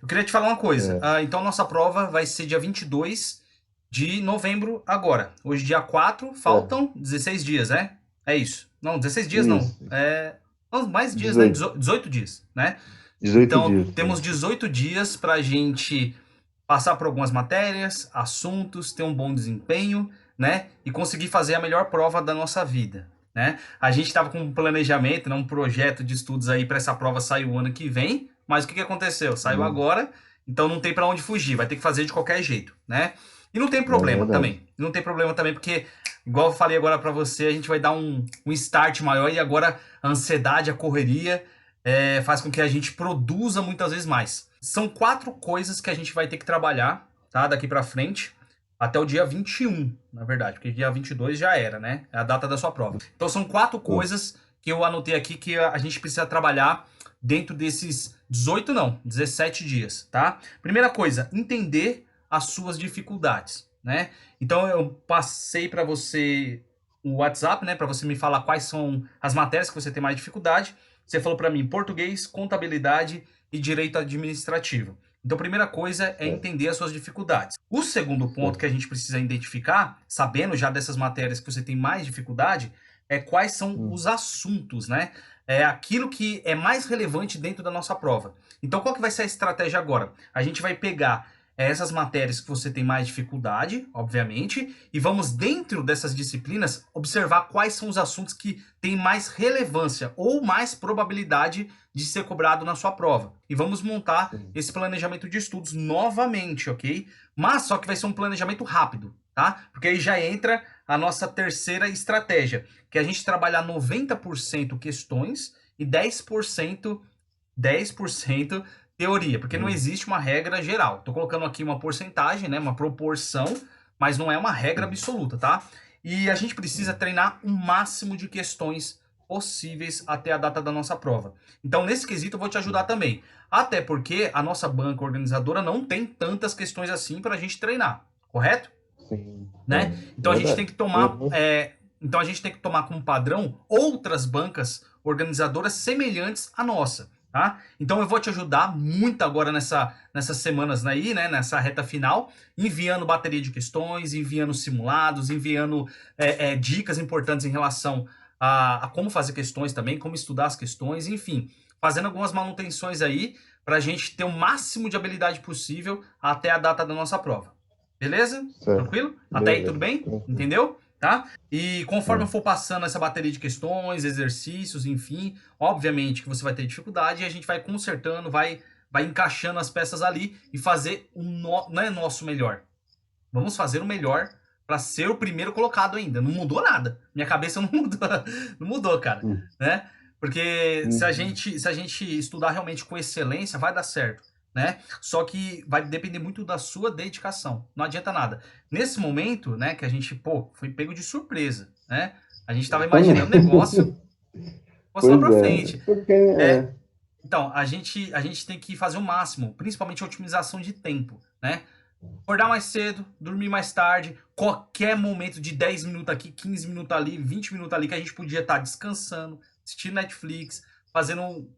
Eu queria te falar uma coisa. É, Então, nossa prova vai ser dia 22 de novembro agora. Hoje, dia 4, é, faltam 16 dias, né? É isso. Não, 16 dias não. isso. Não, mais dias, né? 18. 18 dias, né? 18 Então, dias. temos 18 dias para a gente passar por algumas matérias, assuntos, ter um bom desempenho, né? E conseguir fazer a melhor prova da nossa vida, né? A gente estava com um planejamento, né? Um projeto de estudos aí para essa prova sair o ano que vem, mas o que aconteceu? Saiu Hum, agora, então não tem para onde fugir, vai ter que fazer de qualquer jeito, né? E não tem é problema verdade. também. Não tem problema também, porque, igual eu falei agora para você, a gente vai dar um start maior e agora a ansiedade, a correria faz com que a gente produza muitas vezes mais. São quatro coisas que a gente vai ter que trabalhar, tá? Daqui para frente, até o dia 21, na verdade, porque dia 22 já era, né? É a data da sua prova. Então são quatro Sim. coisas que eu anotei aqui que a gente precisa trabalhar dentro desses 18 não, 17 dias, tá? Primeira coisa, entender as suas dificuldades, né? Então eu passei para você o WhatsApp, né, para você me falar quais são as matérias que você tem mais dificuldade. Você falou para mim português, contabilidade e direito administrativo. Então, a primeira coisa é É, entender as suas dificuldades. O segundo ponto que a certo. gente precisa identificar, sabendo já dessas matérias que você tem mais dificuldade, é quais são Hum, os assuntos, né? É aquilo que é mais relevante dentro da nossa prova. Então, qual que vai ser a estratégia agora? A gente vai pegar essas matérias que você tem mais dificuldade, obviamente, e vamos, dentro dessas disciplinas, observar quais são os assuntos que têm mais relevância ou mais probabilidade de ser cobrado na sua prova. E vamos montar sim. esse planejamento de estudos novamente, ok? Mas só que vai ser um planejamento rápido, tá? Porque aí já entra a nossa terceira estratégia, que é a gente trabalhar 90% questões e 10% teoria, porque não Hum, existe uma regra geral. Estou colocando aqui uma porcentagem, né, uma proporção, mas não é uma regra sim. absoluta, tá? E a gente precisa Hum, treinar o máximo de questões possíveis até a data da nossa prova. Então, nesse quesito, eu vou te ajudar hum, também. Até porque a nossa banca organizadora não tem tantas questões assim para a gente treinar, correto? sim. Né? Então a gente tem Verdade. que tomar, Uhum. então a gente tem que tomar como padrão outras bancas organizadoras semelhantes à nossa, tá? Então eu vou te ajudar muito agora nessas semanas aí, né? Nessa reta final, enviando bateria de questões, enviando simulados, enviando dicas importantes em relação a como fazer questões também, como estudar as questões, enfim, fazendo algumas manutenções aí para a gente ter o máximo de habilidade possível até a data da nossa prova. Beleza? Certo. Tranquilo? Até aí tudo Beleza. bem? Tranquilo. Entendeu? Tá? E conforme eu É. for passando essa bateria de questões, exercícios, enfim, obviamente que você vai ter dificuldade e a gente vai consertando, vai encaixando as peças ali e fazer não é nosso melhor. Vamos fazer o melhor para ser o primeiro colocado ainda. Não mudou nada. Minha cabeça não mudou, não mudou, cara, Hum, né? Porque se a uhum. gente se a gente estudar realmente com excelência, vai dar certo, né? Só que vai depender muito da sua dedicação. Não adianta nada. Nesse momento, né, que a gente, pô, foi pego de surpresa, né? A gente estava imaginando negócio, fosse lá Pois para é. frente. Porque É, é. então, a gente tem que fazer o máximo, principalmente a otimização de tempo, né? Acordar mais cedo, dormir mais tarde, qualquer momento de 10 minutos aqui, 15 minutos ali, 20 minutos ali, que a gente podia estar descansando, assistindo Netflix, fazendo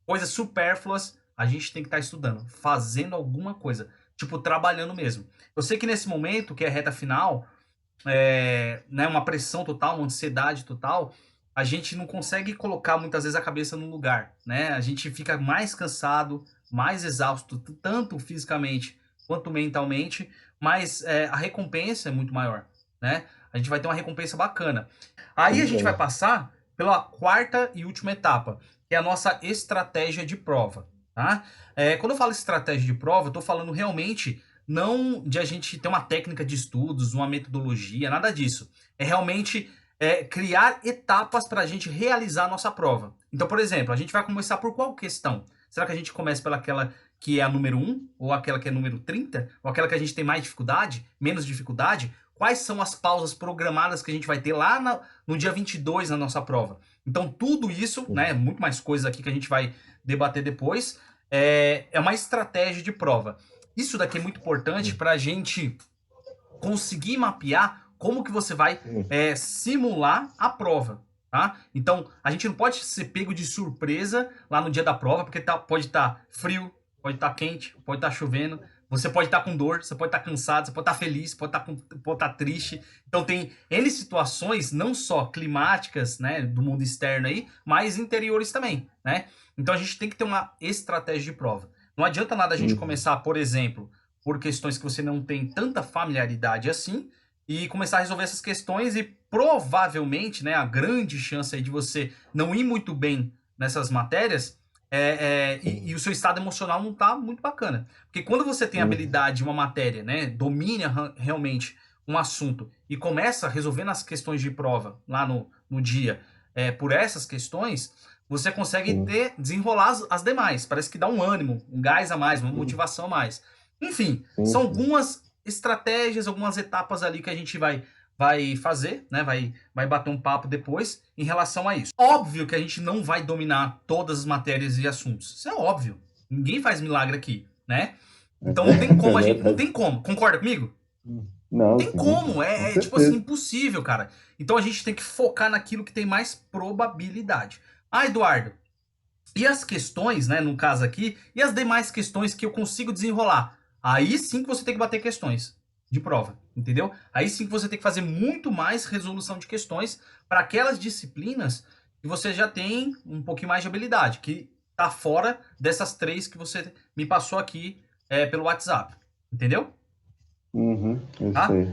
coisas supérfluas, a gente tem que estar estudando, fazendo alguma coisa, tipo, trabalhando mesmo. Eu sei que nesse momento, que é reta final, né, uma pressão total, uma ansiedade total, a gente não consegue colocar muitas vezes a cabeça no lugar, né? A gente fica mais cansado, mais exausto, tanto fisicamente quanto mentalmente, mas a recompensa é muito maior, né? A gente vai ter uma recompensa bacana. Aí a Pois gente vai é. passar pela quarta e última etapa, que é a nossa estratégia de prova, tá? Quando eu falo estratégia de prova, eu estou falando realmente não de a gente ter uma técnica de estudos, uma metodologia, nada disso. É realmente criar etapas para a gente realizar a nossa prova. Então, por exemplo, a gente vai começar por qual questão? Será que a gente começa pelaquela que é a número um, ou aquela que é a número 30, ou aquela que a gente tem mais dificuldade, menos dificuldade? Quais são as pausas programadas que a gente vai ter lá no dia 22 na nossa prova? Então, tudo isso, né, Hum, muito mais coisas aqui que a gente vai debater depois, é uma estratégia de prova. Isso daqui é muito importante hum, para a gente conseguir mapear como que você vai sim. simular a prova, tá? Então, a gente não pode ser pego de surpresa lá no dia da prova, porque pode estar frio, pode estar quente, pode estar chovendo, você pode estar com dor, você pode estar cansado, você pode estar feliz, pode estar triste. Então tem N situações, não só climáticas, né, do mundo externo aí, mas interiores também, né? Então a gente tem que ter uma estratégia de prova. Não adianta nada a gente começar, por exemplo, por questões que você não tem tanta familiaridade assim, e começar a resolver essas questões e provavelmente, né, a grande chance aí de você não ir muito bem nessas matérias e o seu estado emocional não tá muito bacana. Porque quando você tem habilidade em uma matéria, né, domina realmente um assunto e começa resolvendo as questões de prova lá no dia por essas questões, você consegue desenrolar as demais. Parece que dá um ânimo, um gás a mais, uma motivação a mais. Enfim, Sim, são sim. algumas estratégias, algumas etapas ali que a gente vai fazer, né? Vai bater um papo depois em relação a isso. Óbvio que a gente não vai dominar todas as matérias e assuntos. Isso é óbvio. Ninguém faz milagre aqui, né? Então não tem É como a gente. Não verdade. tem como. Concorda comigo? Não Não, tem sim, como. com Tipo assim, certeza. impossível, cara. Então a gente tem que focar naquilo que tem mais probabilidade. Ah, Eduardo, e as questões, né, no caso aqui, e as demais questões que eu consigo desenrolar? Aí sim que você tem que bater questões de prova, entendeu? Aí sim que você tem que fazer muito mais resolução de questões para aquelas disciplinas que você já tem um pouquinho mais de habilidade, que tá fora dessas três que você me passou aqui pelo WhatsApp, entendeu? Eu Tá? sei.